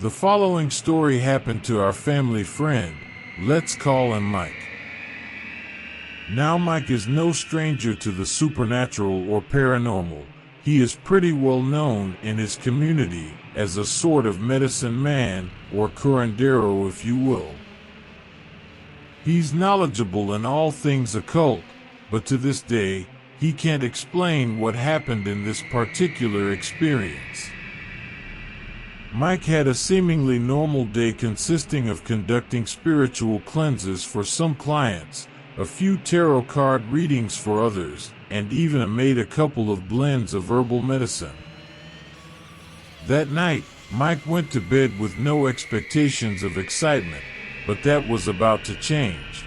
The following story happened to our family friend. Let's call him Mike. Now Mike is no stranger to the supernatural or paranormal. He is pretty well known in his community as a sort of medicine man, or curandero if you will. He's knowledgeable in all things occult, but to this day, he can't explain what happened in this particular experience. Mike had a seemingly normal day consisting of conducting spiritual cleanses for some clients, a few tarot card readings for others, and even made a couple of blends of herbal medicine. That night, Mike went to bed with no expectations of excitement, but that was about to change.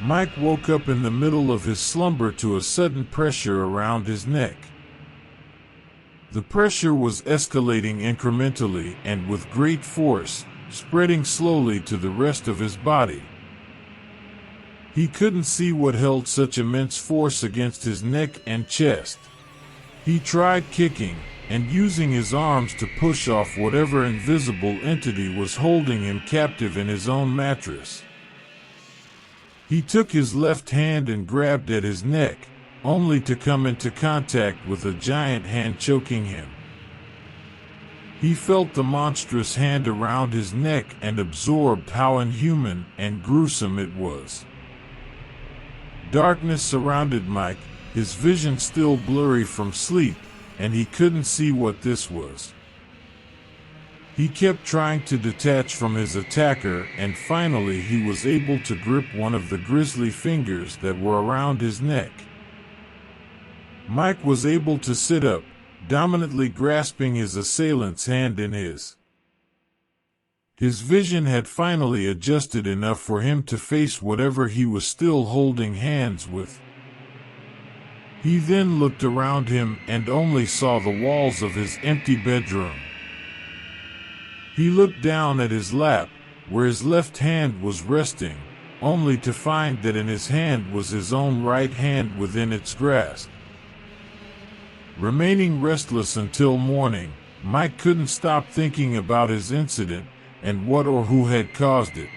Mike woke up in the middle of his slumber to a sudden pressure around his neck. The pressure was escalating incrementally and with great force, spreading slowly to the rest of his body. He couldn't see what held such immense force against his neck and chest. He tried kicking and using his arms to push off whatever invisible entity was holding him captive in his own mattress. He took his left hand and grabbed at his neck, only to come into contact with a giant hand choking him. He felt the monstrous hand around his neck and absorbed how inhuman and gruesome it was. Darkness surrounded Mike, his vision still blurry from sleep, and he couldn't see what this was. He kept trying to detach from his attacker, and finally he was able to grip one of the grisly fingers that were around his neck. Mike was able to sit up, dominantly grasping his assailant's hand in his. His vision had finally adjusted enough for him to face whatever he was still holding hands with. He then looked around him and only saw the walls of his empty bedroom. He looked down at his lap, where his left hand was resting, only to find that in his hand was his own right hand within its grasp. Remaining restless until morning, Mike couldn't stop thinking about his incident and what or who had caused it.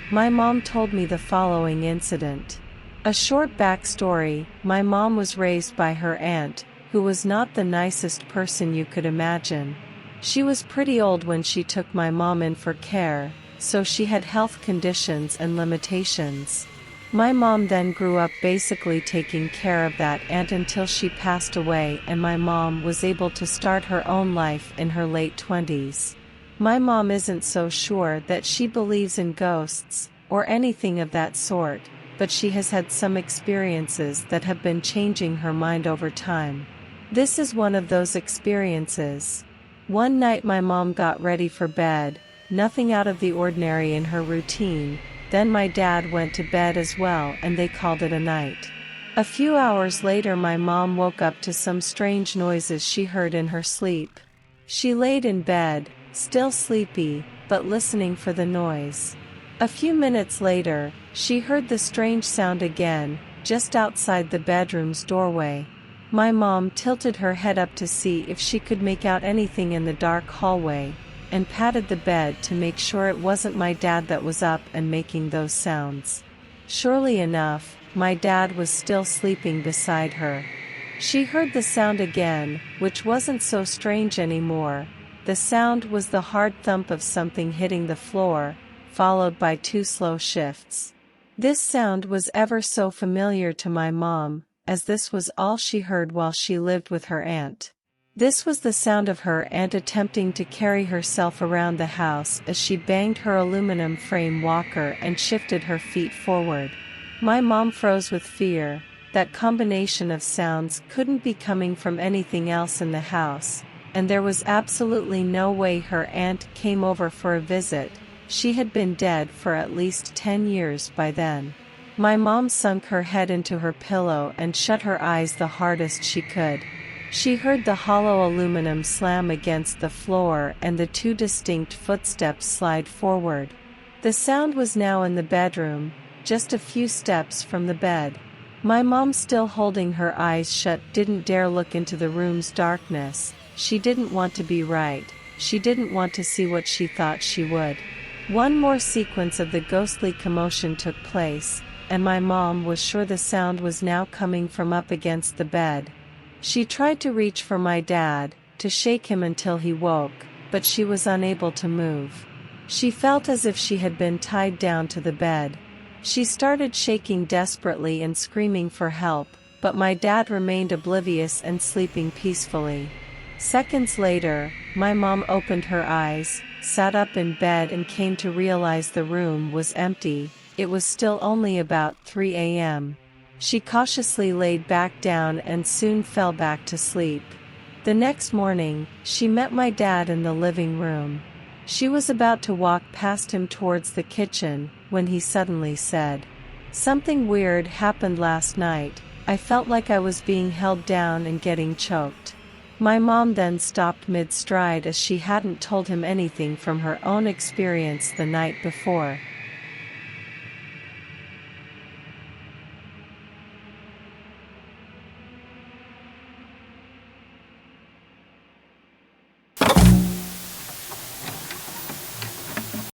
My mom told me the following incident. A short backstory: my mom was raised by her aunt, who was not the nicest person you could imagine. She was pretty old when she took my mom in for care, so she had health conditions and limitations. My mom then grew up basically taking care of that aunt until she passed away, and my mom was able to start her own life in her late 20s. My mom isn't so sure that she believes in ghosts, or anything of that sort, but she has had some experiences that have been changing her mind over time. This is one of those experiences. One night my mom got ready for bed, nothing out of the ordinary in her routine. Then my dad went to bed as well, and they called it a night. A few hours later my mom woke up to some strange noises she heard in her sleep. She laid in bed, still sleepy, but listening for the noise. A few minutes later, she heard the strange sound again, just outside the bedroom's doorway. My mom tilted her head up to see if she could make out anything in the dark hallway, and patted the bed to make sure it wasn't my dad that was up and making those sounds. Surely enough, my dad was still sleeping beside her. She heard the sound again, which wasn't so strange anymore. The sound was the hard thump of something hitting the floor, followed by 2 slow shifts. This sound was ever so familiar to my mom, as this was all she heard while she lived with her aunt. This was the sound of her aunt attempting to carry herself around the house as she banged her aluminum frame walker and shifted her feet forward. My mom froze with fear. That combination of sounds couldn't be coming from anything else in the house, and there was absolutely no way her aunt came over for a visit. She had been dead for at least 10 years by then. My mom sunk her head into her pillow and shut her eyes the hardest she could. She heard the hollow aluminum slam against the floor and the 2 distinct footsteps slide forward. The sound was now in the bedroom, just a few steps from the bed. My mom, still holding her eyes shut, didn't dare look into the room's darkness. She didn't want to be right. She didn't want to see what she thought she would. One more sequence of the ghostly commotion took place, and my mom was sure the sound was now coming from up against the bed. She tried to reach for my dad, to shake him until he woke, but she was unable to move. She felt as if she had been tied down to the bed. She started shaking desperately and screaming for help, but my dad remained oblivious and sleeping peacefully. Seconds later, my mom opened her eyes, sat up in bed and came to realize the room was empty. It was still only about 3 a.m. She cautiously laid back down and soon fell back to sleep. The next morning, she met my dad in the living room. She was about to walk past him towards the kitchen, when he suddenly said, "Something weird happened last night. I felt like I was being held down and getting choked." My mom then stopped mid-stride as she hadn't told him anything from her own experience the night before.